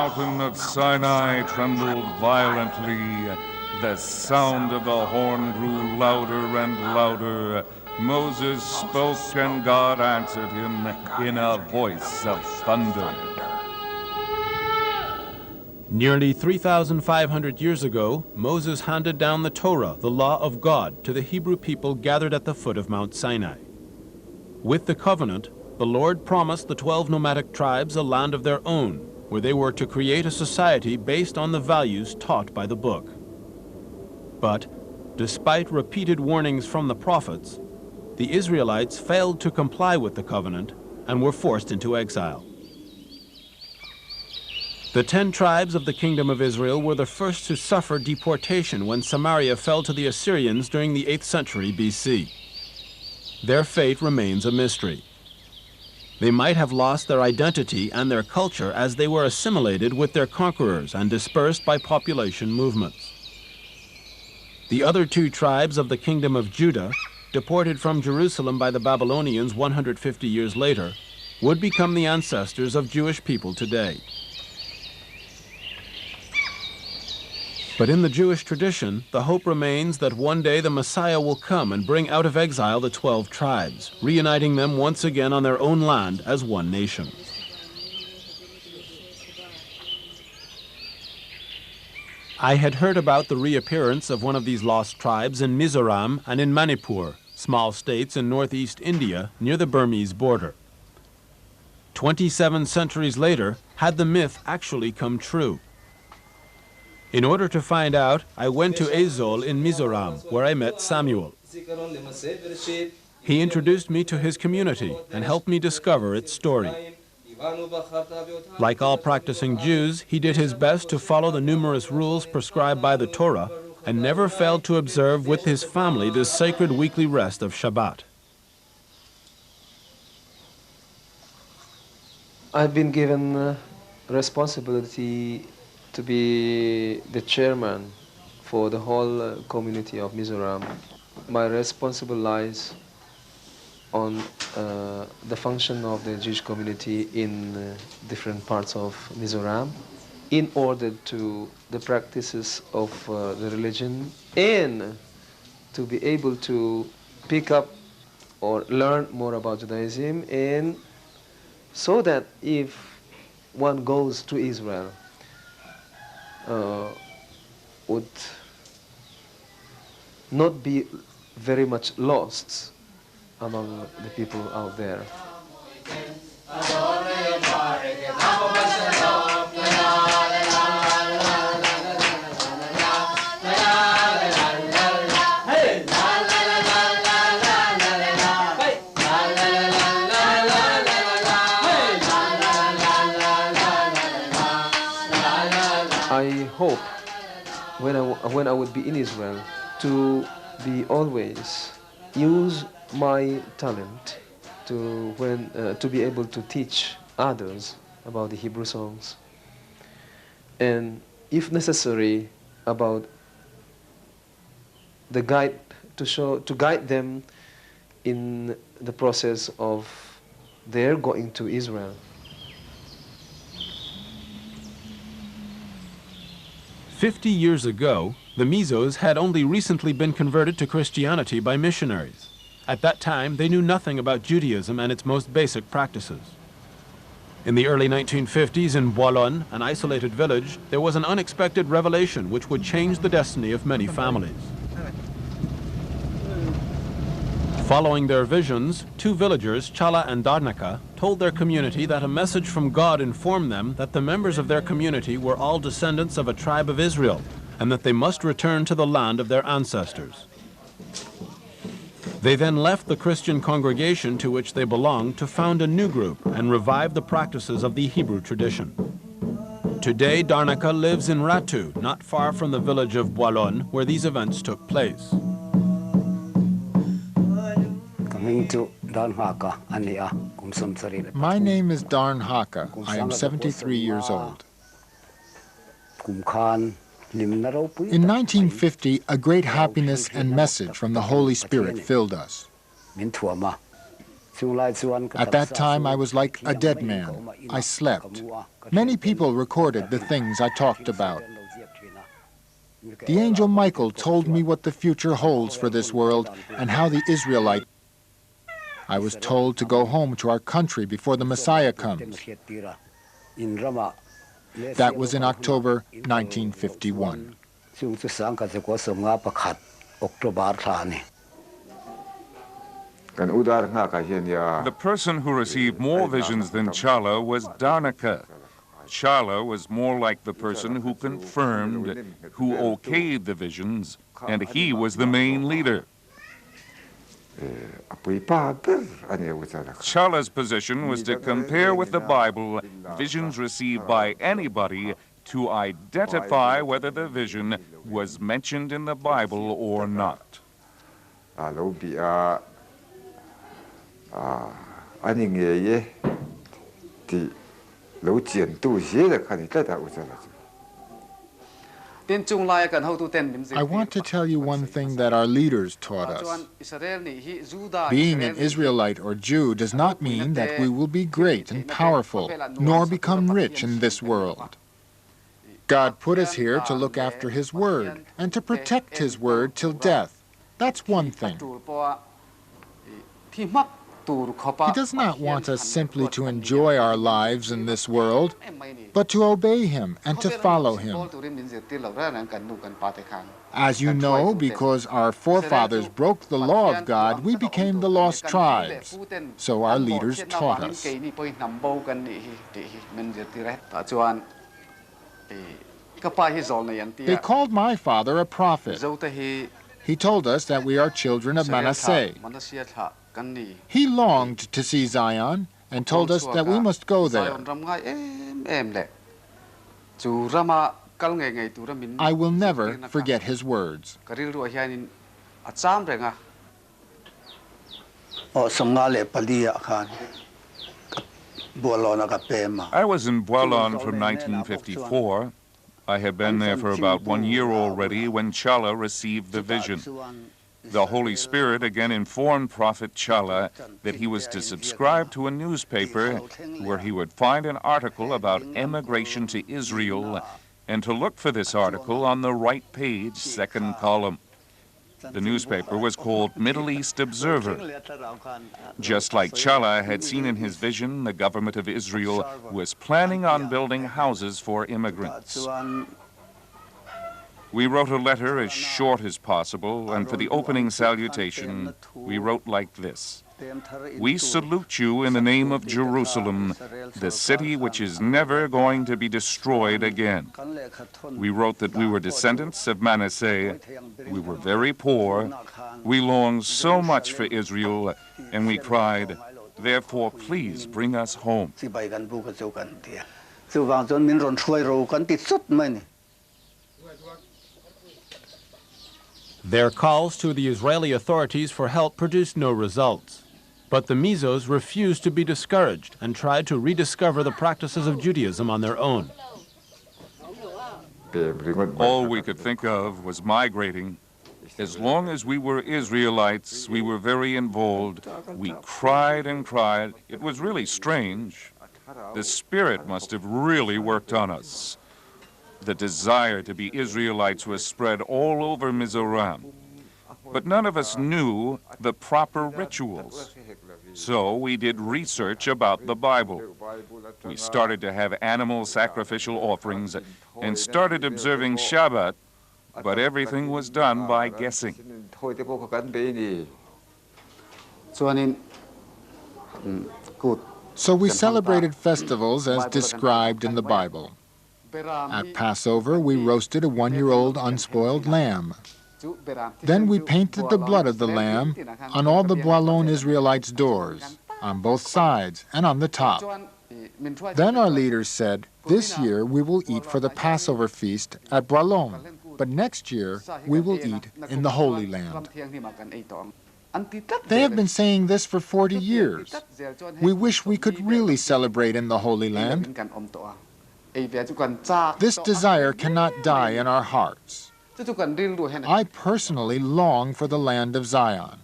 mountain of Sinai trembled violently. The sound of the horn grew louder and louder. Moses spoke and God answered him in a voice of thunder. Nearly 3,500 years ago, Moses handed down the Torah, the law of God, to the Hebrew people gathered at the foot of Mount Sinai. With the covenant, the Lord promised the 12 nomadic tribes a land of their own, where they were to create a society based on the values taught by the book. But, despite repeated warnings from the prophets, the Israelites failed to comply with the covenant and were forced into exile. The 10 tribes of the Kingdom of Israel were the first to suffer deportation when Samaria fell to the Assyrians during the 8th century BC. Their fate remains a mystery. They might have lost their identity and their culture as they were assimilated with their conquerors and dispersed by population movements. The other 2 tribes of the Kingdom of Judah, deported from Jerusalem by the Babylonians 150 years later, would become the ancestors of Jewish people today. But in the Jewish tradition, the hope remains that one day the Messiah will come and bring out of exile the 12 tribes, reuniting them once again on their own land as one nation. I had heard about the reappearance of one of these lost tribes in Mizoram and in Manipur, small states in northeast India near the Burmese border. 27 centuries later, had the myth actually come true? In order to find out, I went to Aizol in Mizoram, where I met Samuel. He introduced me to his community and helped me discover its story. Like all practicing Jews, he did his best to follow the numerous rules prescribed by the Torah and never failed to observe with his family the sacred weekly rest of Shabbat. I've been given responsibility to be the chairman for the whole community of Mizoram. My responsibility lies on the function of the Jewish community in different parts of Mizoram in order to the practices of the religion and to be able to pick up or learn more about Judaism, and so that if one goes to Israel, would not be very much lost among the people out there. I hope when I would be in Israel to be always use my talent to be able to teach others about the Hebrew songs, and if necessary about the guide to guide them in the process of their going to Israel. 50 years ago, the Mizos had only recently been converted to Christianity by missionaries. At that time, they knew nothing about Judaism and its most basic practices. In the early 1950s in Boilon, an isolated village, there was an unexpected revelation which would change the destiny of many families. Following their visions, 2 villagers, Chala and Darnaka, told their community that a message from God informed them that the members of their community were all descendants of a tribe of Israel, and that they must return to the land of their ancestors. They then left the Christian congregation to which they belonged to found a new group and revive the practices of the Hebrew tradition. Today, Darnaka lives in Ratu, not far from the village of Boilon, where these events took place. My name is Darn Haka. I am 73 years old. In 1950, a great happiness and message from the Holy Spirit filled us. At that time, I was like a dead man. I slept. Many people recorded the things I talked about. The angel Michael told me what the future holds for this world and how the Israelites. I was told to go home to our country before the Messiah comes. That was in October 1951. The person who received more visions than Chala was Dharnaka. Chala was more like the person who confirmed, who okayed the visions, and he was the main leader. Chala's position was to compare with the Bible visions received by anybody to identify whether the vision was mentioned in the Bible or not. I want to tell you one thing that our leaders taught us. Being an Israelite or Jew does not mean that we will be great and powerful, nor become rich in this world. God put us here to look after His Word and to protect His Word till death. That's one thing. He does not want us simply to enjoy our lives in this world, but to obey Him and to follow Him. As you know, because our forefathers broke the law of God, we became the lost tribes. So our leaders taught us. They called my father a prophet. He told us that we are children of Manasseh. He longed to see Zion and told us that we must go there. I will never forget his words. I was in Boilon from 1954. I had been there for about 1 year already when Chala received the vision. The Holy Spirit again informed Prophet Chala that he was to subscribe to a newspaper where he would find an article about emigration to Israel and to look for this article on the right page, second column. The newspaper was called Middle East Observer. Just like Chala had seen in his vision, the government of Israel was planning on building houses for immigrants. We wrote a letter as short as possible, and for the opening salutation, we wrote like this: "We salute you in the name of Jerusalem, the city which is never going to be destroyed again." We wrote that we were descendants of Manasseh, we were very poor, we longed so much for Israel, and we cried, "Therefore, please bring us home." Their calls to the Israeli authorities for help produced no results. But the Mizos refused to be discouraged and tried to rediscover the practices of Judaism on their own. All we could think of was migrating. As long as we were Israelites, we were very involved. We cried and cried. It was really strange. The Spirit must have really worked on us. The desire to be Israelites was spread all over Mizoram. But none of us knew the proper rituals. So we did research about the Bible. We started to have animal sacrificial offerings and started observing Shabbat, but everything was done by guessing. So we celebrated festivals as described in the Bible. At Passover, we roasted a 1-year-old unspoiled lamb. Then we painted the blood of the lamb on all the Boilon Israelites' doors, on both sides and on the top. Then our leaders said, "This year we will eat for the Passover feast at Boilon, but next year we will eat in the Holy Land." They have been saying this for 40 years. We wish we could really celebrate in the Holy Land. This desire cannot die in our hearts. I personally long for the land of Zion.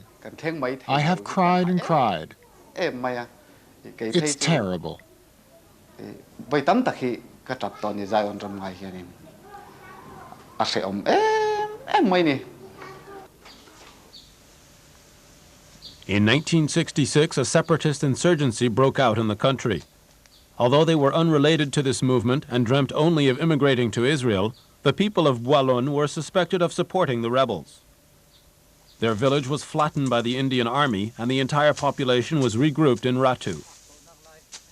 I have cried and cried. It's terrible. In 1966, a separatist insurgency broke out in the country. Although they were unrelated to this movement and dreamt only of immigrating to Israel, the people of Boilon were suspected of supporting the rebels. Their village was flattened by the Indian Army, and the entire population was regrouped in Ratu.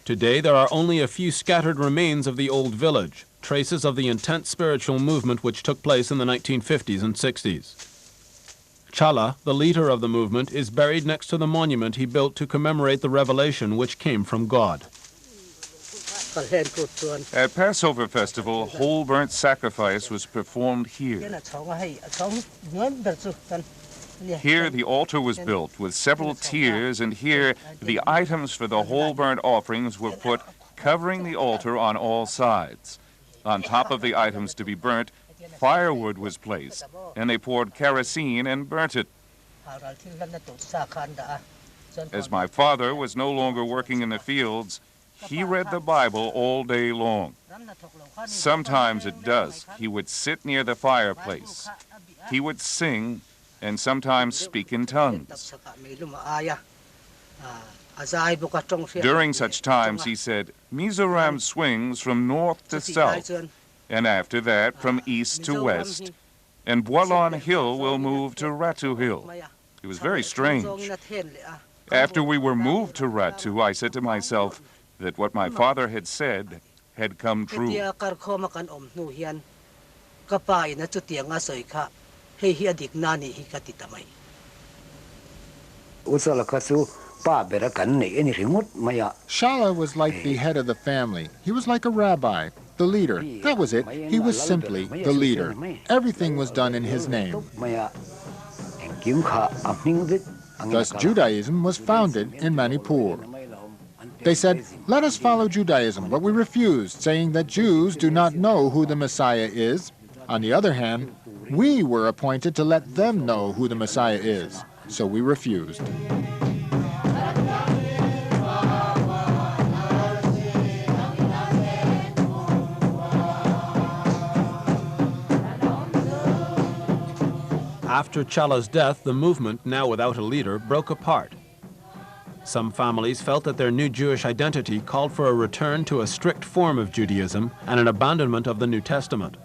Today, there are only a few scattered remains of the old village, traces of the intense spiritual movement which took place in the 1950s and 60s. Chala, the leader of the movement, is buried next to the monument he built to commemorate the revelation which came from God. At Passover festival, whole burnt sacrifice was performed here. Here the altar was built with several tiers, and here the items for the whole burnt offerings were put, covering the altar on all sides. On top of the items to be burnt, firewood was placed, and they poured kerosene and burnt it. As my father was no longer working in the fields, he read the Bible all day long. Sometimes at dusk, he would sit near the fireplace. He would sing and sometimes speak in tongues. During such times, he said, Mizoram swings from north to south, and after that from east to west, and Boilon Hill will move to Ratu Hill. It was very strange. After we were moved to Ratu, I said to myself that what my father had said had come true. Shala was like the head of the family. He was like a rabbi, the leader. That was it. He was simply the leader. Everything was done in his name. Thus, Judaism was founded in Manipur. They said, let us follow Judaism, but we refused, saying that Jews do not know who the Messiah is. On the other hand, we were appointed to let them know who the Messiah is, so we refused. After Chala's death, the movement, now without a leader, broke apart. Some families felt that their new Jewish identity called for a return to a strict form of Judaism and an abandonment of the New Testament.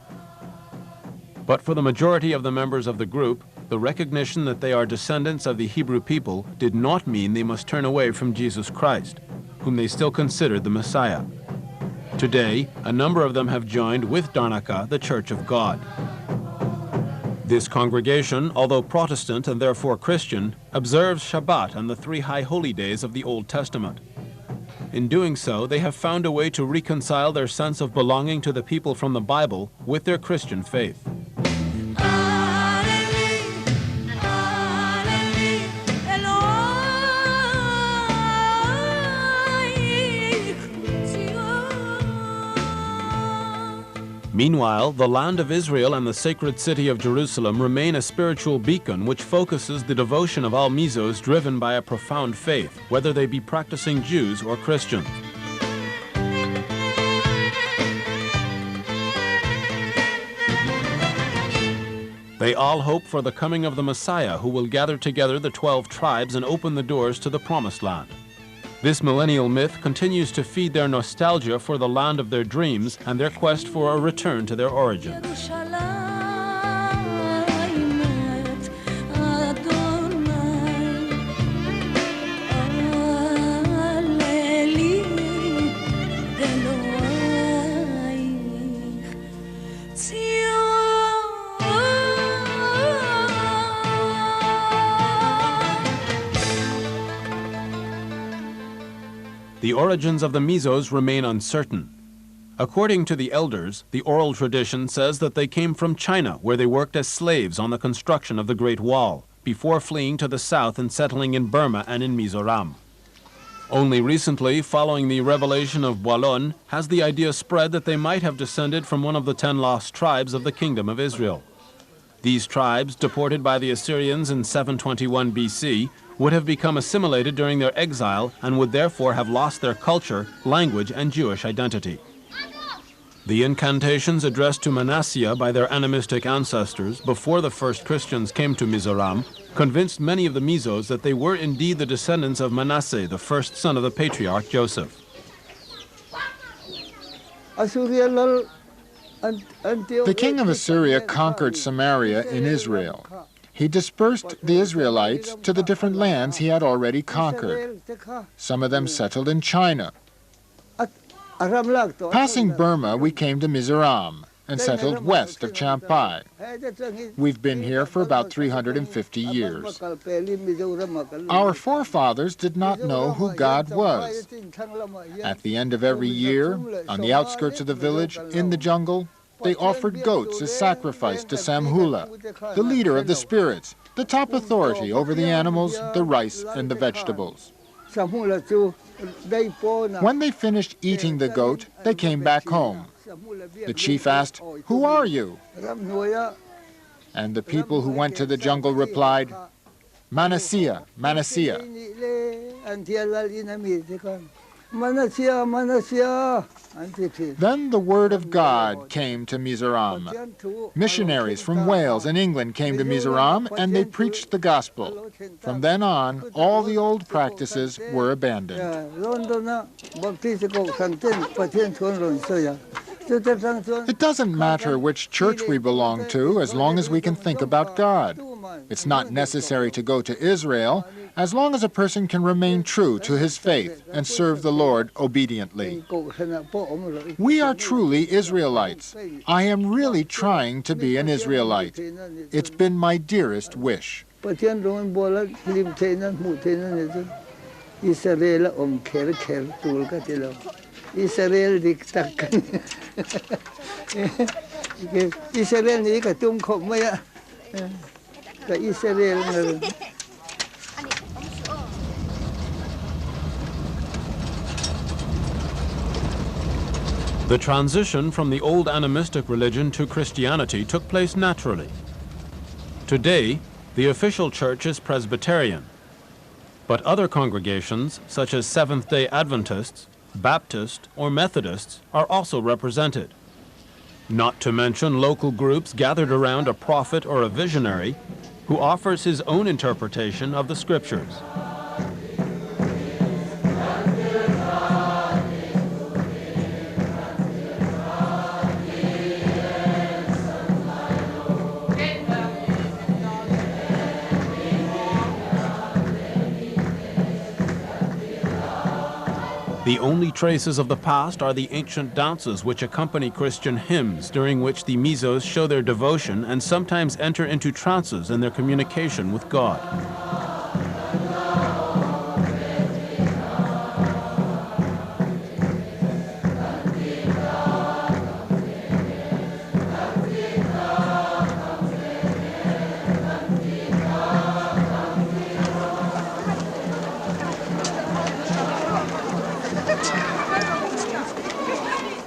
But for the majority of the members of the group, the recognition that they are descendants of the Hebrew people did not mean they must turn away from Jesus Christ, whom they still considered the Messiah. Today, a number of them have joined with Dharnaka the Church of God. This congregation, although Protestant and therefore Christian, observes Shabbat and the 3 high holy days of the Old Testament. In doing so, they have found a way to reconcile their sense of belonging to the people from the Bible with their Christian faith. Meanwhile, the land of Israel and the sacred city of Jerusalem remain a spiritual beacon which focuses the devotion of all Mizos driven by a profound faith, whether they be practicing Jews or Christians. They all hope for the coming of the Messiah, who will gather together the 12 tribes and open the doors to the Promised Land. This millennial myth continues to feed their nostalgia for the land of their dreams and their quest for a return to their origins. The origins of the Mizos remain uncertain. According to the elders, the oral tradition says that they came from China, where they worked as slaves on the construction of the Great Wall, before fleeing to the south and settling in Burma and in Mizoram. Only recently, following the revelation of Boilon, has the idea spread that they might have descended from one of the 10 lost tribes of the Kingdom of Israel. These tribes, deported by the Assyrians in 721 BC, would have become assimilated during their exile and would therefore have lost their culture, language, and Jewish identity. The incantations addressed to Manasseh by their animistic ancestors before the first Christians came to Mizoram convinced many of the Mizos that they were indeed the descendants of Manasseh, the first son of the patriarch Joseph. The king of Assyria conquered Samaria in Israel. He dispersed the Israelites to the different lands he had already conquered. Some of them settled in China. Passing Burma, we came to Mizoram and settled west of Champai. We've been here for about 350 years. Our forefathers did not know who God was. At the end of every year, on the outskirts of the village, in the jungle, they offered goats as sacrifice to Samhula, the leader of the spirits, the top authority over the animals, the rice, and the vegetables. When they finished eating the goat, they came back home. The chief asked, "Who are you?" And the people who went to the jungle replied, "Manasseh, Manasseh." Then the word of God came to Mizoram. Missionaries from Wales and England came to Mizoram and they preached the gospel. From then on, all the old practices were abandoned. It doesn't matter which church we belong to as long as we can think about God. It's not necessary to go to Israel as long as a person can remain true to his faith and serve the Lord obediently. We are truly Israelites. I am really trying to be an Israelite. It's been my dearest wish. The transition from the old animistic religion to Christianity took place naturally. Today, the official church is Presbyterian, but other congregations, such as Seventh-day Adventists, Baptist, or Methodists, are also represented. Not to mention local groups gathered around a prophet or a visionary who offers his own interpretation of the scriptures. The only traces of the past are the ancient dances which accompany Christian hymns, during which the Mizos show their devotion and sometimes enter into trances in their communication with God.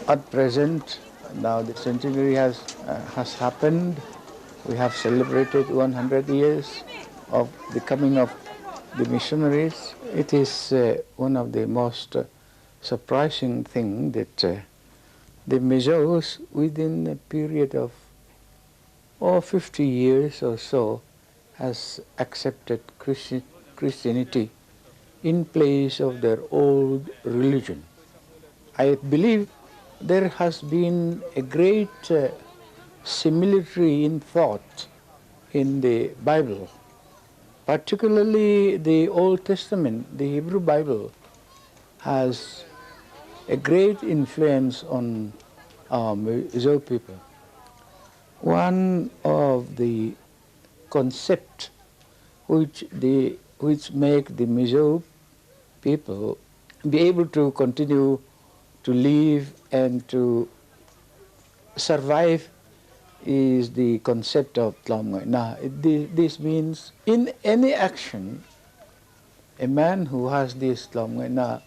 At present, now the centenary has happened. We have celebrated 100 years of the coming of the missionaries. It is one of the most surprising thing that the Mizos, within a period of 50 years or so, has accepted Christianity in place of their old religion. I believe there has been a great similarity in thought in the Bible, particularly the Old Testament. The Hebrew Bible has a great influence on our Mizo people. One of the concepts which make the Mizo people be able to continue to live and to survive is the concept of Tlamngoy. Now, this means in any action, a man who has this Tlamngoy Na,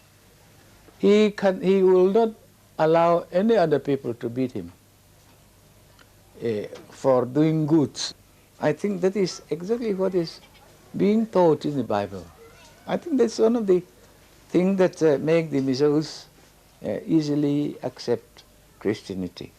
he will not allow any other people to beat him for doing goods. I think that is exactly what is being taught in the Bible. I think that's one of the things that make the Mizos easily accept Christianity.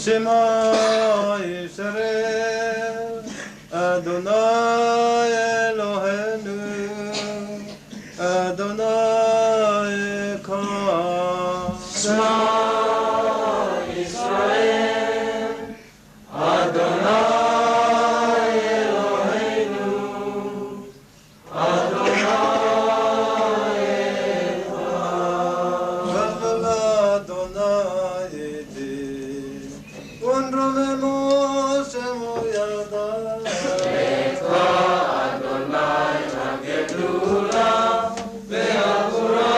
Shema Yisrael, Adonai Eloheinu, Adonai Echad. Shema Yisrael, Adonai Eloheinu, Adonai Echad. Adonai Unromemos Shemoyada Eka Adonai Hagedula Ve'avura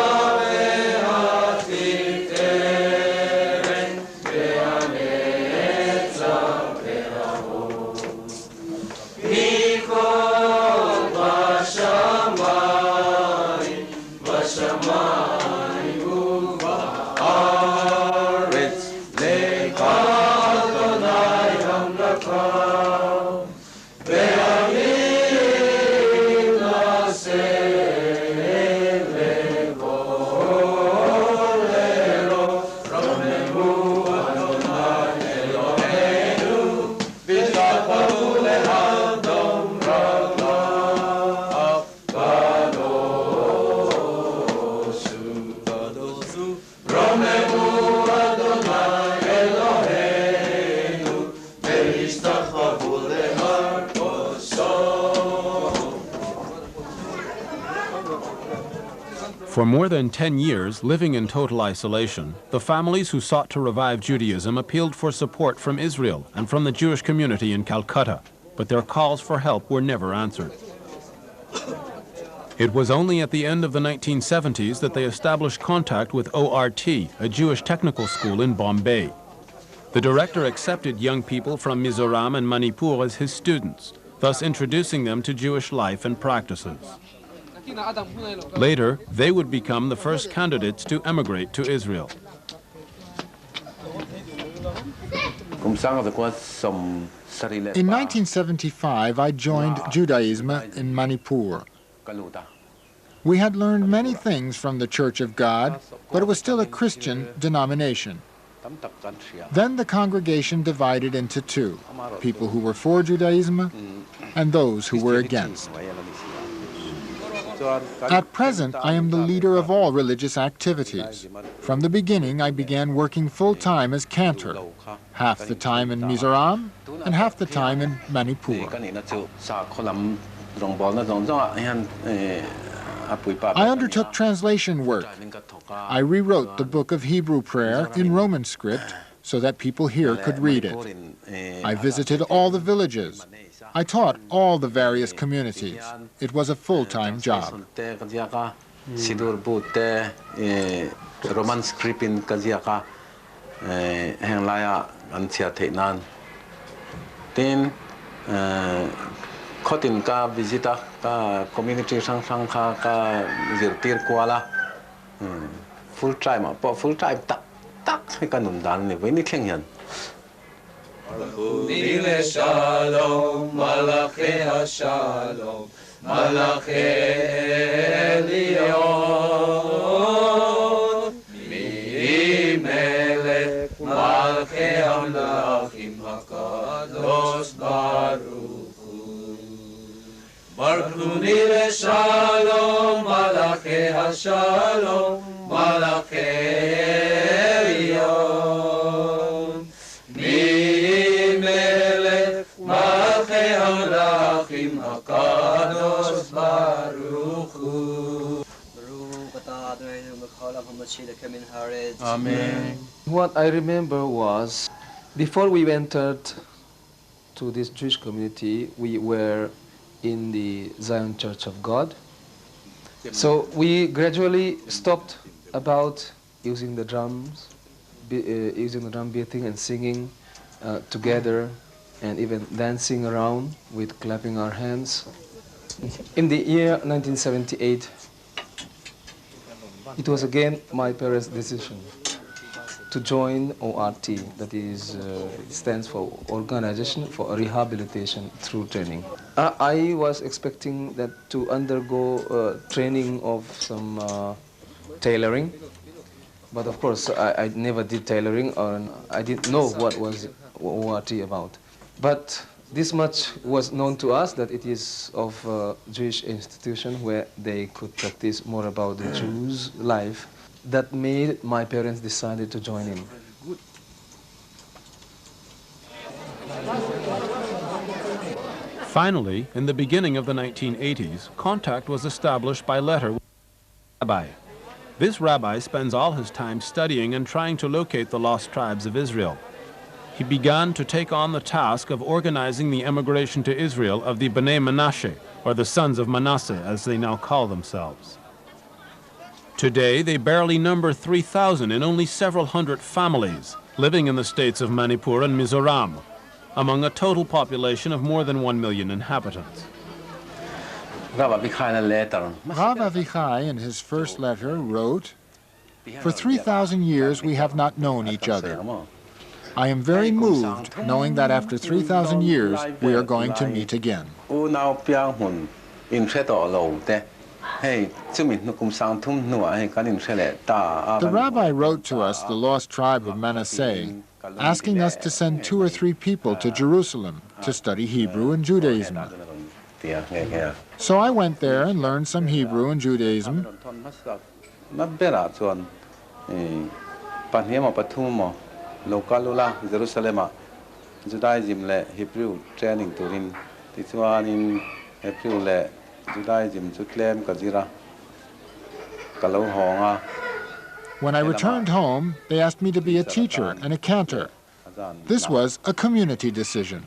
Ve'atiteren Ve'anetza Ve'avot Mikol Vashamayim Vashamayim Uva'aretz Lecha For more than 10 years, living in total isolation, the families who sought to revive Judaism appealed for support from Israel and from the Jewish community in Calcutta, but their calls for help were never answered. It was only at the end of the 1970s that they established contact with ORT, a Jewish technical school in Bombay. The director accepted young people from Mizoram and Manipur as his students, thus introducing them to Jewish life and practices. Later, they would become the first candidates to emigrate to Israel. In 1975, I joined Judaism in Manipur. We had learned many things from the Church of God, but it was still a Christian denomination. Then the congregation divided into two, people who were for Judaism and those who were against. At present, I am the leader of all religious activities. From the beginning, I began working full-time as cantor, half the time in Mizoram and half the time in Manipur. I undertook translation work. I rewrote the Book of Hebrew Prayer in Roman script so that people here could read it. I visited all the villages. I taught all the various communities. It was a full-time job. Roman script in Kaziaka, Henglaya, Antiatenan. Then, Kotin ka visita ka community sang ka zirtir kuala full time tak kanun dan ni veni thengyan. Shalom, Malachi Shalom, מלאכי עליון, מי מלך מלכי המלכים הקדוש ברוך הוא. ברכוני לשלום, מלאכי השלום, מלאכי עליון, מי מלך מלכי המלכים הקדוש ברוך הוא. Amen. What I remember was, before we entered to this Jewish community, we were in the Zion Church of God. So we gradually stopped about using the drums, using the drum beating and singing together, and even dancing around with clapping our hands. In the year 1978, it was again my parents' decision to join ORT, that is, it stands for Organization for Rehabilitation Through Training. I was expecting that to undergo training of some tailoring, but of course I never did tailoring, or I didn't know what was ORT about. But this much was known to us, that it is of a Jewish institution where they could practice more about the Jews' life. That made my parents decided to join in. Finally, in the beginning of the 1980s, contact was established by letter with a rabbi. This rabbi spends all his time studying and trying to locate the lost tribes of Israel. He began to take on the task of organizing the emigration to Israel of the Bnei Menashe, or the sons of Manasseh, as they now call themselves. Today, they barely number 3,000 in only several hundred families, living in the states of Manipur and Mizoram, among a total population of more than 1 million inhabitants. Rav Avichai, in his first letter, wrote, "For 3,000 years we have not known each other. I am very moved knowing that after 3,000 years we are going to meet again." The rabbi wrote to us, the lost tribe of Manasseh, asking us to send 2 or 3 people to Jerusalem to study Hebrew and Judaism. So I went there and learned some Hebrew and Judaism. When I returned home, they asked me to be a teacher and a cantor. This was a community decision.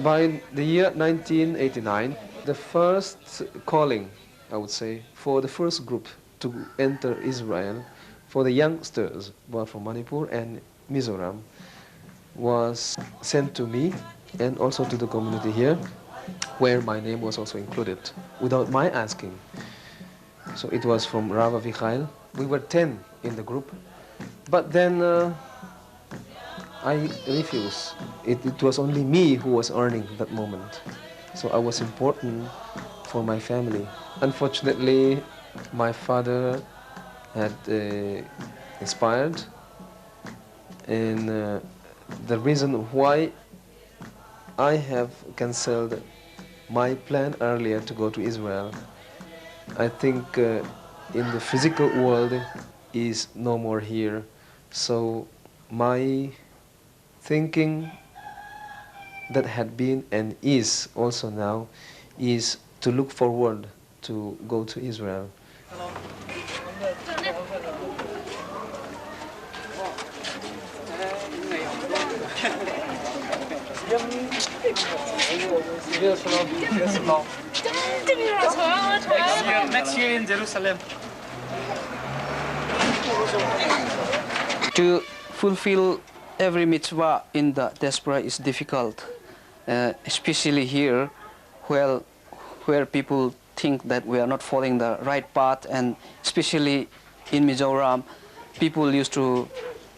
By the year 1989, the first calling, I would say, for the first group to enter Israel, for the youngsters born from Manipur and Mizoram, was sent to me and also to the community here, where my name was also included, without my asking. So it was from Rav Avichai. We were 10 in the group, but then I refused. It was only me who was earning that moment. So I was important for my family. Unfortunately, my father had expired, and the reason why I have cancelled my plan earlier to go to Israel, I think in the physical world is no more here. So my thinking that had been and is also now is to look forward to go to Israel. Next year in Jerusalem. To fulfill every mitzvah in the diaspora is difficult, especially here, where people think that we are not following the right path, and especially in Mizoram, people used to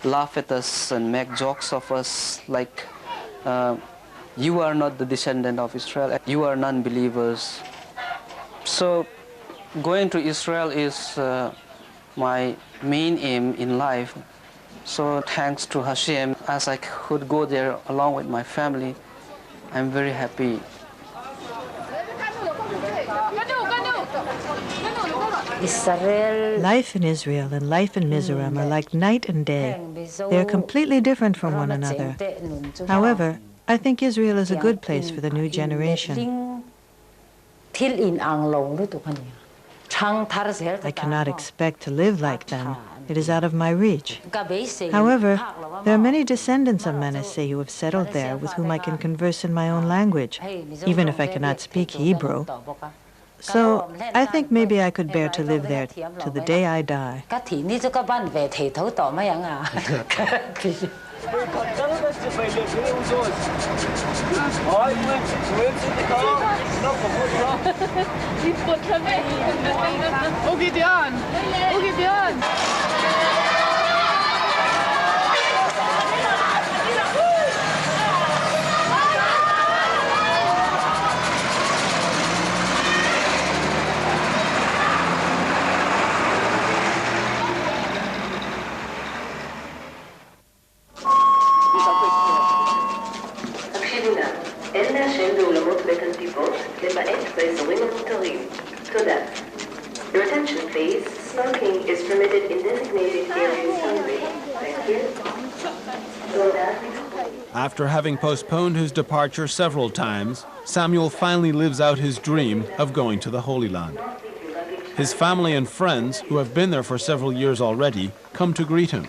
laugh at us and make jokes of us like, you are not the descendant of Israel, you are non-believers. So going to Israel is my main aim in life. So thanks to Hashem, as I could go there along with my family, I'm very happy. Life in Israel and life in Mizoram are like night and day. They are completely different from one another. However, I think Israel is a good place for the new generation. I cannot expect to live like them. It is out of my reach. However, there are many descendants of Manasseh who have settled there with whom I can converse in my own language, even if I cannot speak Hebrew. So I think maybe I could bear to live there to the day I die. אין לעשן באולמות בית הנתיבות, למעט באזורים המותרים. תודה. Your attention please. Smoking is permitted in designated areas only. Thank you. תודה. After having postponed his departure several times, Samuel finally lives out his dream of going to the Holy Land. His family and friends, who have been there for several years already, come to greet him.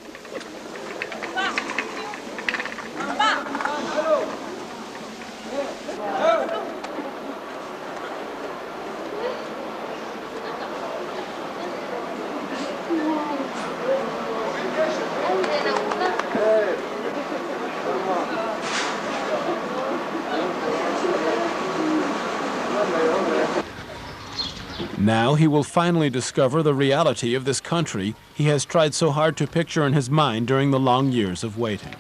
Now he will finally discover the reality of this country he has tried so hard to picture in his mind during the long years of waiting.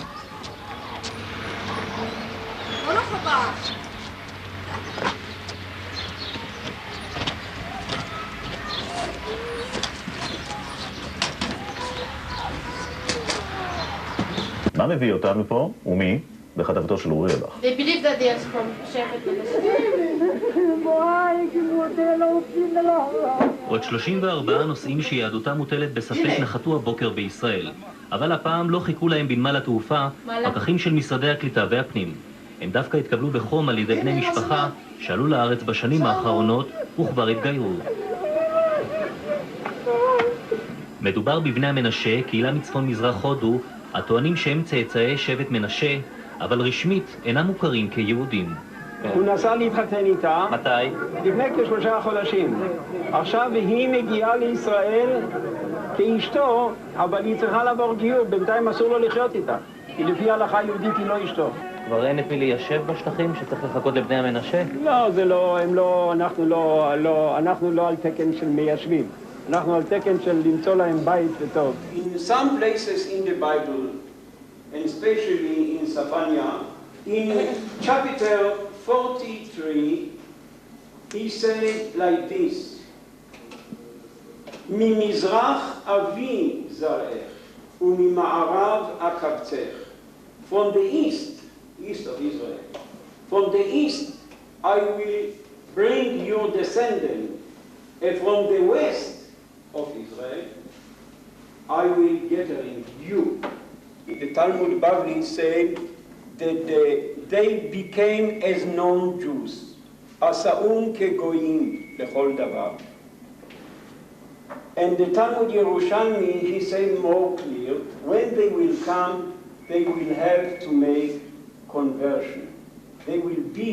מה מביא אותנו פה, ומי? בכתבתו של אורי אלך. They believe that they are from Shepherd עוד 34 נוסעים שיהדותם מוטלת בספק נחתו הבוקר בישראל, אבל הפעם לא חיכו להם בנמל התעופה פקחים של משרדי הקליטה והפנים. הם דווקא התקבלו בחום על ידי בני משפחה שעלו לארץ בשנים האחרונות וכבר התגיירו. מדובר בבני המנשה, קהילה מצפון מזרח הודו, הטוענים שהם צאצאי שבט מנשה, אבל רשמית אינם מוכרים כיהודים. הוא נסע להתחתן איתה. מתי? לפני כ3 חודשים. עכשיו היא מגיעה לישראל כאשתו, אבל היא צריכה לעבור גיור, בינתיים אסור לו לחיות איתה. כי לפי ההלכה היהודית היא לא אשתו. כבר אין את מי ליישב בשטחים שצריך לחכות לבני המנשה? לא, זה לא, אנחנו לא על תקן של מיישבים. אנחנו על תקן של למצוא להם בית וטוב. In some places in the Bible, and especially in Safania, in chapter 43, he said like this, ממזרח אבי זרעך, וממערב אקבצך. From the east of Israel, from the east I will bring your descendant, and from the west of Israel, I will gathering you. The Talmud Bavli said that they became as non-Jews. Asa'um kegoyim lechol davar. And the Talmud Yerushalmi, he said more clear, when they will come, they will have to make conversion. They will be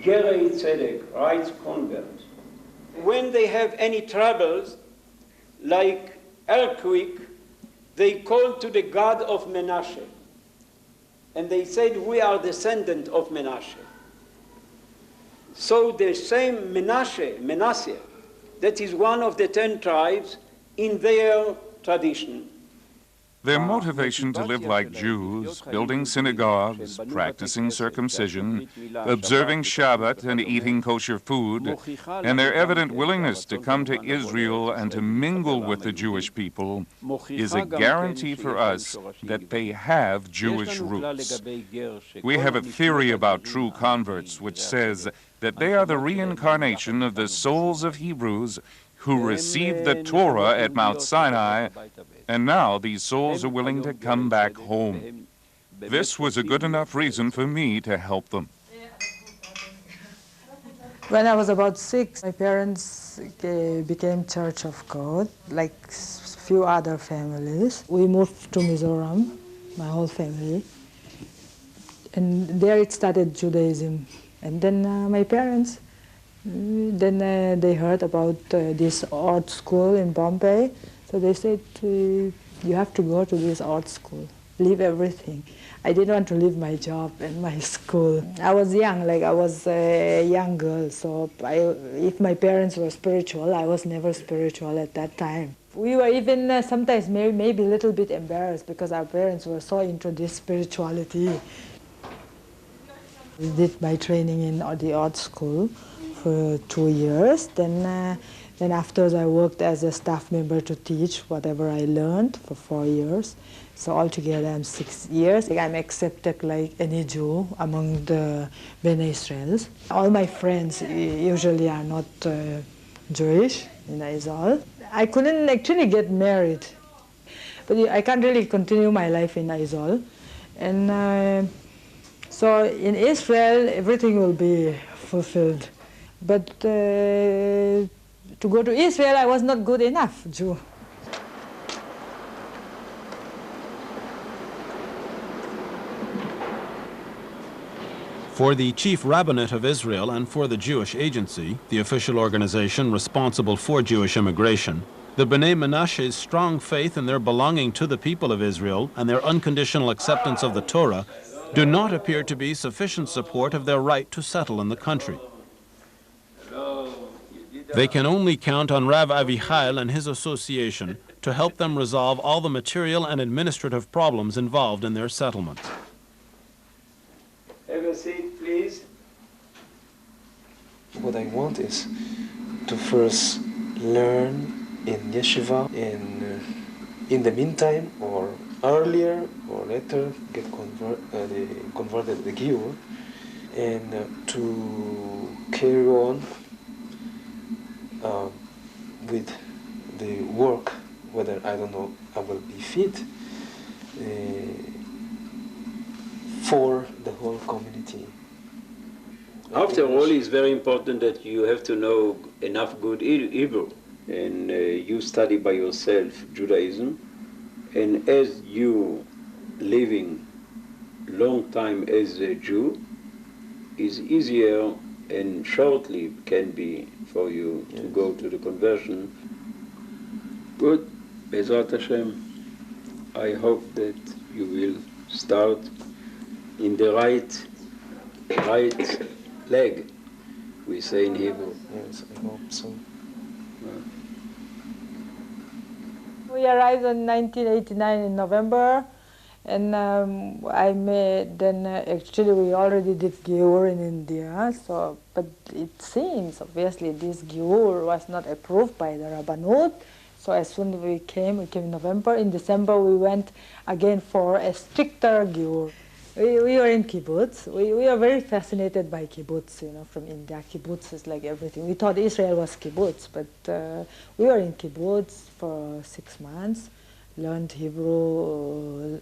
Gerei Tzedek, right converts. When they have any troubles, like earthquake, they called to the god of Menashe. And they said, we are descendant of Menashe. So the same that is one of the 10 tribes in their tradition. Their motivation to live like Jews, building synagogues, practicing circumcision, observing Shabbat and eating kosher food, and their evident willingness to come to Israel and to mingle with the Jewish people is a guarantee for us that they have Jewish roots. We have a theory about true converts which says that they are the reincarnation of the souls of Hebrews who received the Torah at Mount Sinai, and now these souls are willing to come back home. This was a good enough reason for me to help them. When I was about 6, my parents became Church of God, like few other families. We moved to Mizoram, my whole family, and there it started Judaism. And then my parents, they heard about this art school in Bombay, so they said, you have to go to this art school, leave everything. I didn't want to leave my job and my school. I was young, like I was a young girl, so if my parents were spiritual, I was never spiritual at that time. We were even sometimes maybe a little bit embarrassed because our parents were so into this spirituality. I did my training in the art school for 2 years. Then afterwards I worked as a staff member to teach whatever I learned for 4 years. So altogether I'm 6 years. I'm accepted like any Jew among the Bnei Israels. All my friends usually are not Jewish in Israel. I couldn't actually get married, but I can't really continue my life in Israel. And so in Israel, everything will be fulfilled. But to go to Israel, I was not good enough Jew. For the Chief Rabbinate of Israel and for the Jewish Agency, the official organization responsible for Jewish immigration, the B'nai Menashe's strong faith in their belonging to the people of Israel and their unconditional acceptance of the Torah do not appear to be sufficient support of their right to settle in the country. They can only count on Rav Avichail and his association to help them resolve all the material and administrative problems involved in their settlement. Have a seat, please. What I want is to first learn in yeshiva, in the meantime, or earlier or later, get converted the Giur, and to carry on with the work, whether I don't know I will be fit for the whole community. After all, it's very important that you have to know enough good Hebrew, and you study by yourself Judaism, and as you living long time as a Jew, is easier and shortly can be for you to go to the conversion. Good, Bezrat Hashem. I hope that you will start in the right leg, we say in Hebrew. Yes, I hope so. We arrived in 1989 in November, and actually we already did Giur in India, so, but it seems obviously this Giur was not approved by the Rabbanut, so as soon as we came in November. In December we went again for a stricter Giur. We were in kibbutz. We are very fascinated by kibbutz, you know, from India. Kibbutz is like everything. We thought Israel was kibbutz, but we were in kibbutz for 6 months, learned Hebrew,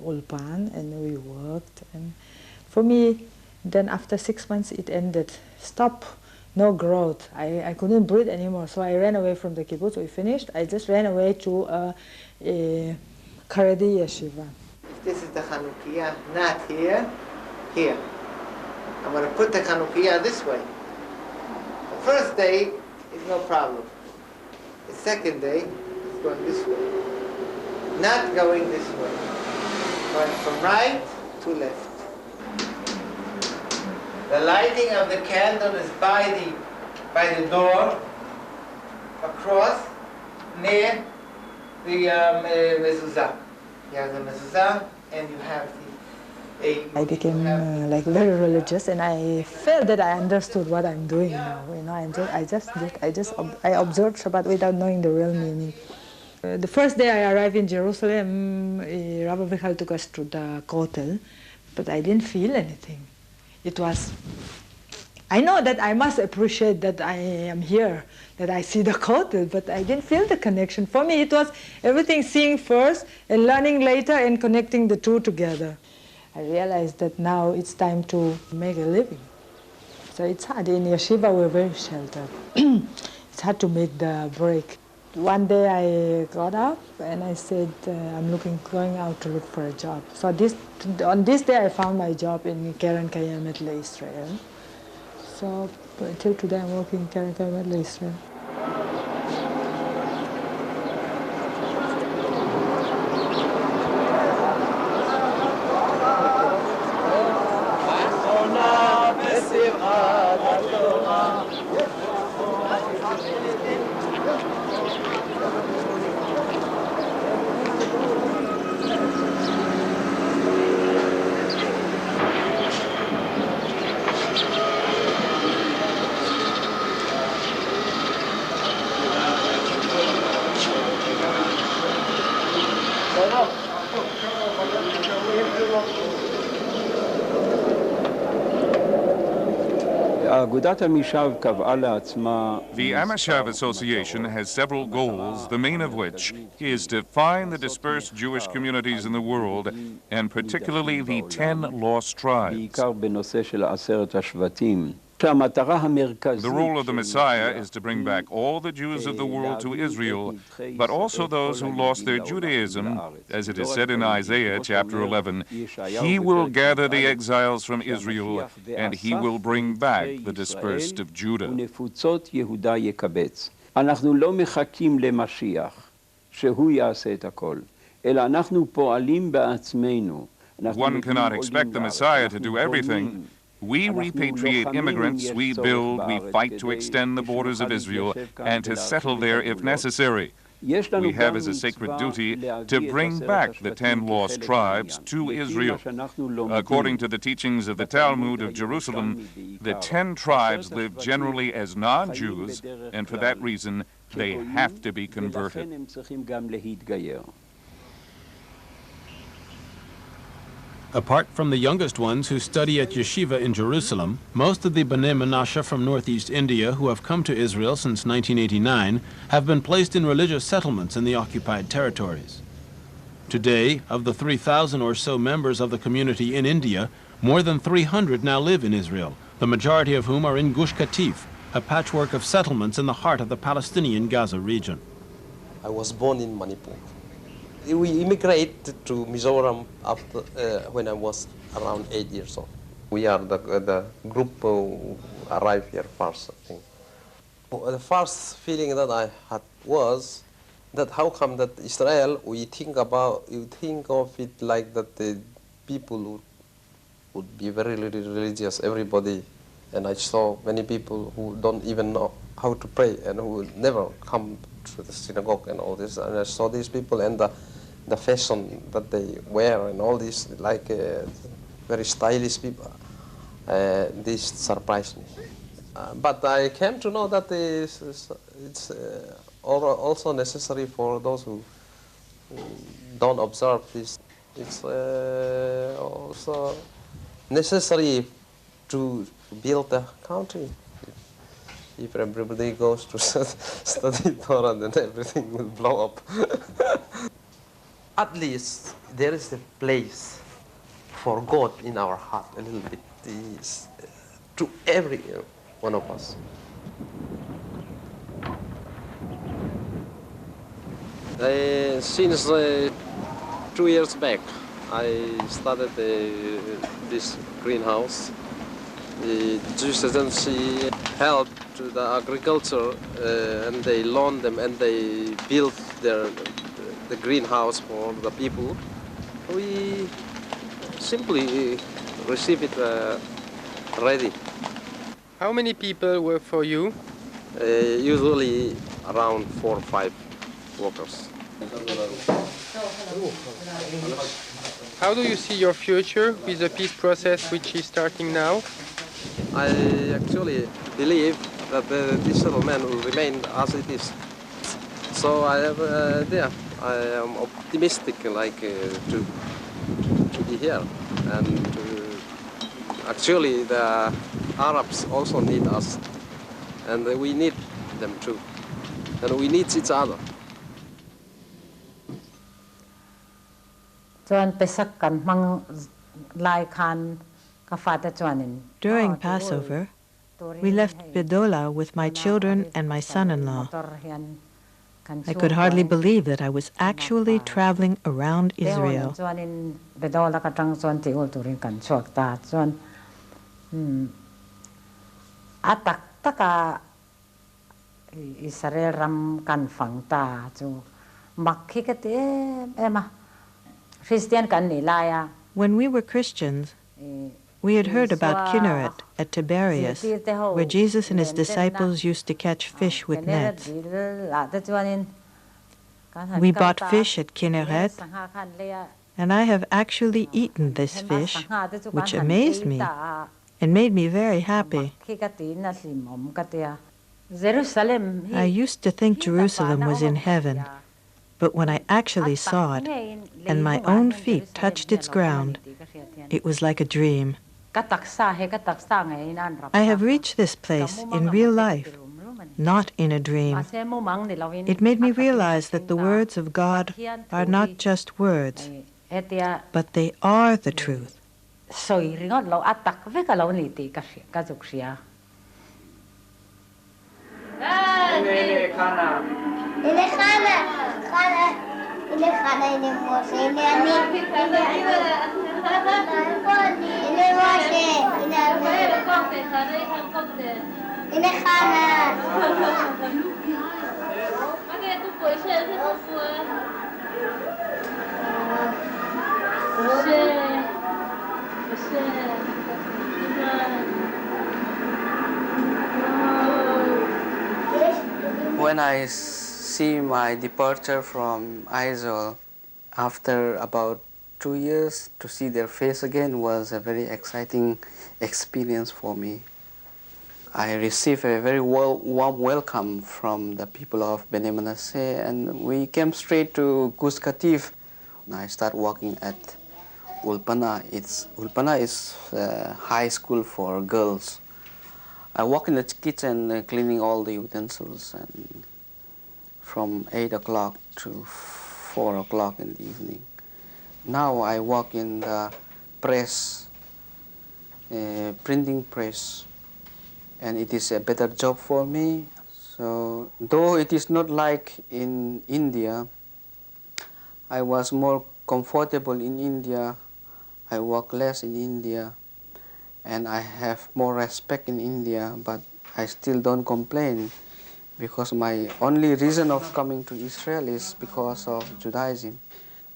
ulpan, and we worked. And for me, then after 6 months it ended. Stop, no growth. I couldn't breathe anymore, so I ran away from the kibbutz. We finished. I just ran away to a Haredi yeshiva. This is the Chanukiah, not here, here. I'm going to put the Chanukiah this way. The first day is no problem. The second day is going this way. Not going this way. Going from right to left. The lighting of the candle is by the door, across, near the mezuzah. You have the mezuzah, and you have I became like very religious, and I felt that I understood what I'm doing now. You know, I observed Shabbat without knowing the real meaning. The first day I arrived in Jerusalem, Rabbi Michael took us to the Kotel, but I didn't feel anything. It was, I know that I must appreciate that I am here, that I see the Kotel, but I didn't feel the connection. For me, it was everything seeing first and learning later and connecting the two together. I realized that now it's time to make a living. So it's hard. In yeshiva, we're very sheltered. It's hard to make the break. One day I got up and I said, I'm going out to look for a job. So on this day I found my job in Keren Kayemet Israel. So until today I'm working in Keren Kayemet Israel. The Amashav Association has several goals, the main of which is to find the dispersed Jewish communities in the world, and particularly the 10 lost tribes. The role of the Messiah is to bring back all the Jews of the world to Israel, but also those who lost their Judaism, as it is said in Isaiah chapter 11, He will gather the exiles from Israel, and He will bring back the dispersed of Judah. One cannot expect the Messiah to do everything. We repatriate immigrants, we build, we fight to extend the borders of Israel and to settle there if necessary. We have as a sacred duty to bring back the 10 lost tribes to Israel. According to the teachings of the Talmud of Jerusalem, the 10 tribes live generally as non-Jews, and for that reason, they have to be converted. Apart from the youngest ones who study at yeshiva in Jerusalem, most of the Bnei Menashe from northeast India who have come to Israel since 1989 have been placed in religious settlements in the occupied territories. Today, of the 3,000 or so members of the community in India, more than 300 now live in Israel, the majority of whom are in Gush Katif, a patchwork of settlements in the heart of the Palestinian Gaza region. I was born in Manipur. We immigrated to Mizoram after, when I was around 8 years old. We are the group who arrived here first, I think. The first feeling that I had was that how come that Israel, you think of it like that the people would be very religious, everybody. And I saw many people who don't even know how to pray and who would never come to the synagogue and all this. And I saw these people and the fashion that they wear and all this, like very stylish people. This surprised me. But I came to know that it's also necessary for those who don't observe this. It's also necessary to build a country. If everybody goes to study Torah, then everything will blow up. At least there is a place for God in our heart, a little bit, to every one of us. Since 2 years back, I started this greenhouse. The Jewish agency helped to the agriculture, and they loaned them and they built the greenhouse for the people. We simply receive it ready. How many people work for you? Usually around 4 or 5 workers. How do you see your future with the peace process which is starting now? I actually believe that this settlement will remain as it is. So I am optimistic, to be here, and actually the Arabs also need us, and we need them too, and we need each other. During Passover, we left Bedola with my children and my son-in-law. I could hardly believe that I was actually traveling around Israel. When we were Christians, we had heard about Kinneret at Tiberias, where Jesus and his disciples used to catch fish with nets. We bought fish at Kinneret, and I have actually eaten this fish, which amazed me and made me very happy. I used to think Jerusalem was in heaven, but when I actually saw it, and my own feet touched its ground, it was like a dream. I have reached this place in real life, not in a dream. It made me realize that the words of God are not just words, but they are the truth. When I see my departure from Israel, after about 2 years, to see their face again was a very exciting experience for me. I received a very warm welcome from the people of Bnei Manasseh, and we came straight to Gush Katif. I started working at Ulpana. Ulpana is a high school for girls. I work in the kitchen cleaning all the utensils, and from 8 o'clock to 4 o'clock in the evening. Now I work in the press, printing press, and it is a better job for me. So though it is not like in India, I was more comfortable in India. I work less in India, and I have more respect in India, but I still don't complain, because my only reason of coming to Israel is because of Judaism,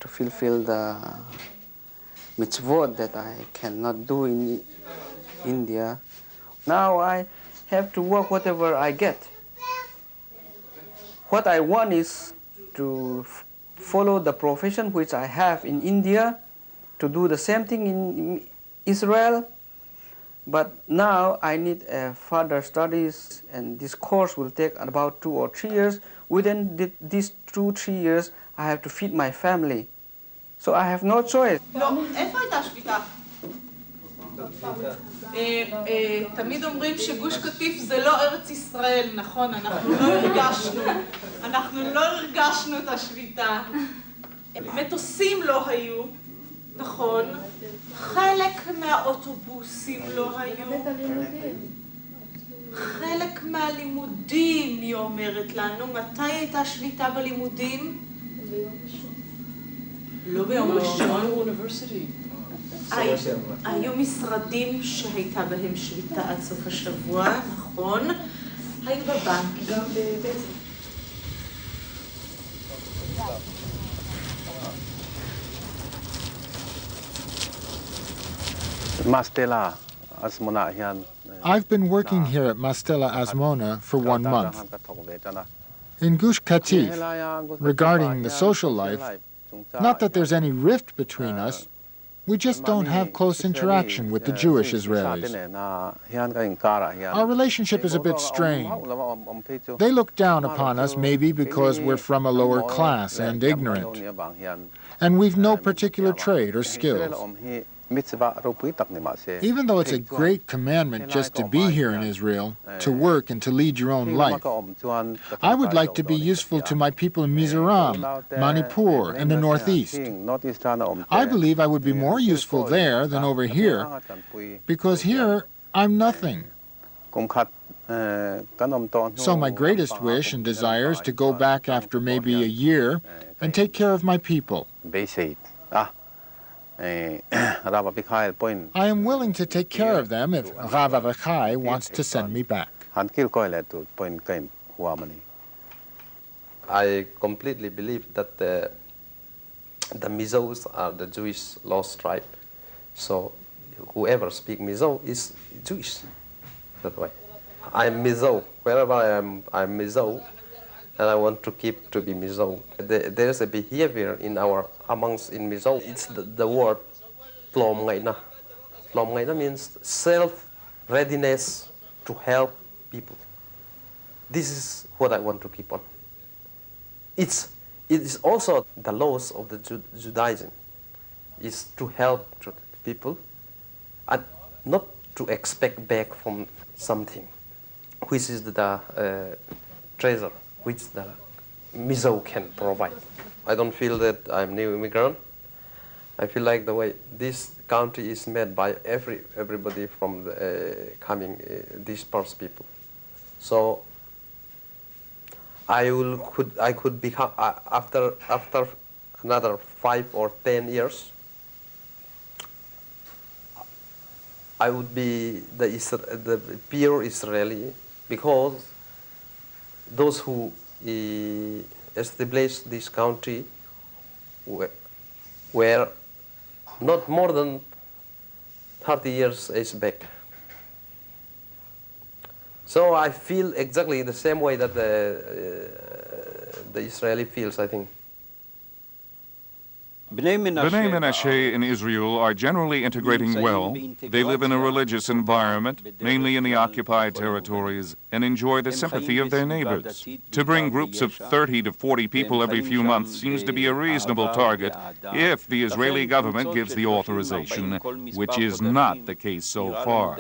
to fulfill the mitzvot that I cannot do in India. Now I have to work whatever I get. What I want is to follow the profession which I have in India, to do the same thing in Israel, but now I need further studies, and this course will take about 2 or 3 years. Within these 2 or 3 years, I have to feed my family. So I have no choice. תמיד אומרים שגוש קטיף זה לא ארץ ישראל, נכון, אנחנו לא הרגשנו את השביתה. מטוסים לא היו, נכון, חלק מהאוטובוסים לא היו, חלק מהלימודים, היא אומרת לנו. מתי הייתה שביתה בלימודים? לא ביום ראשון. היו משרדים שהייתה בהם שביתה עד סוף השבוע, נכון? היו בבנק. גם בבזק. I've been working here at Mastella Asmona for 1 month. In Gush Katif, regarding the social life, not that there's any rift between us, we just don't have close interaction with the Jewish Israelis. Our relationship is a bit strained. They look down upon us maybe because we're from a lower class and ignorant, and we've no particular trade or skills. Even though it's a great commandment just to be here in Israel, to work and to lead your own life, I would like to be useful to my people in Mizoram, Manipur, and the Northeast. I believe I would be more useful there than over here, because here I'm nothing. So my greatest wish and desire is to go back after maybe a year and take care of my people. I am willing to take care of them if Rav Avichai wants to send me back. I completely believe that the Mizos are the Jewish lost tribe. So whoever speaks Mizo is Jewish. That way. I'm Mizo. Wherever I am, I'm Mizo. And I want to keep to be Mizo. There's a behavior in amongst Mizo. It's the word Plom Ngaina. Plom Ngaina means self-readiness to help people. This is what I want to keep on. It is also the laws of the Judaism, is to help people and not to expect back from something, which is the treasure which the Mizo can provide. I don't feel that I'm new immigrant. I feel like the way this country is made by everybody from the dispersed people. So I could become after another 5 or 10 years, I would be the pure Israeli, because those who established this country were not more than 30 years age back. So I feel exactly the same way that the Israeli feels, I think. B'nai Menashe in Israel are generally integrating well. They live in a religious environment, mainly in the occupied territories, and enjoy the sympathy of their neighbors. To bring groups of 30 to 40 people every few months seems to be a reasonable target if the Israeli government gives the authorization, which is not the case so far.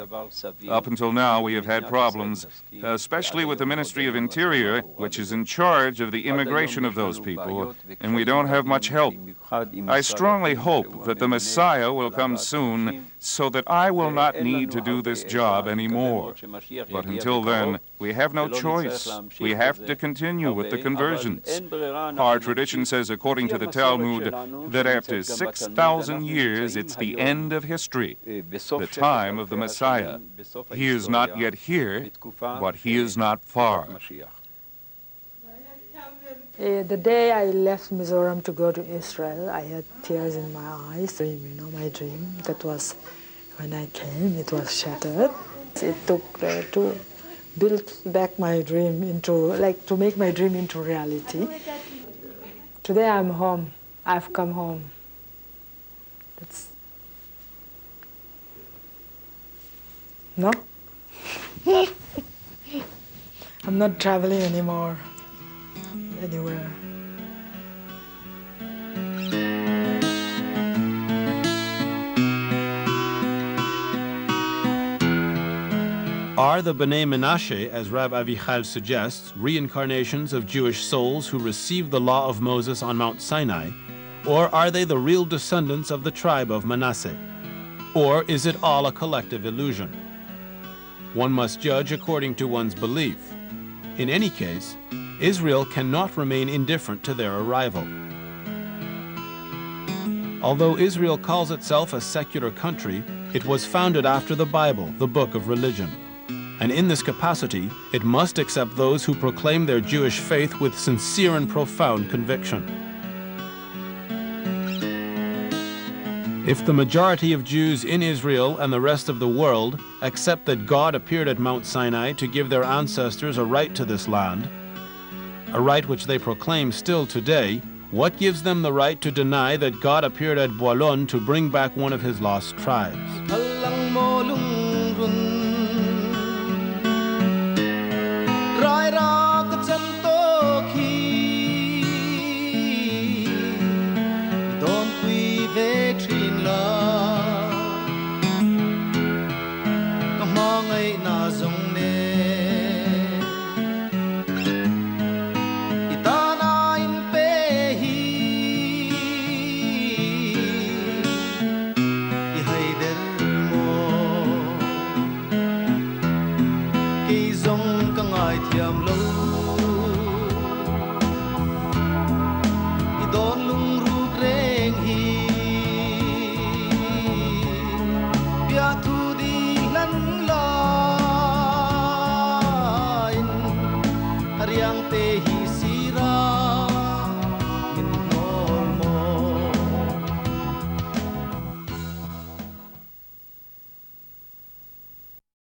Up until now, we have had problems, especially with the Ministry of Interior, which is in charge of the immigration of those people, and we don't have much help. I strongly hope that the Messiah will come soon so that I will not need to do this job anymore. But until then, we have no choice. We have to continue with the conversions. Our tradition says, according to the Talmud, that after 6,000 years, it's the end of history, the time of the Messiah. He is not yet here, but he is not far. The day I left Mizoram to go to Israel, I had tears in my eyes. My dream, that was when I came, it was shattered. It took to build back my dream to make my dream into reality. Today I'm home. I've come home. No? I'm not traveling anymore. Anywhere. Are the B'nai Menashe, as Rabbi Avichai suggests, reincarnations of Jewish souls who received the law of Moses on Mount Sinai, or are they the real descendants of the tribe of Manasseh? Or is it all a collective illusion? One must judge according to one's belief. In any case, Israel cannot remain indifferent to their arrival. Although Israel calls itself a secular country, it was founded after the Bible, the book of religion. And in this capacity, it must accept those who proclaim their Jewish faith with sincere and profound conviction. If the majority of Jews in Israel and the rest of the world accept that God appeared at Mount Sinai to give their ancestors a right to this land, a right which they proclaim still today, what gives them the right to deny that God appeared at Boalon to bring back one of his lost tribes? Te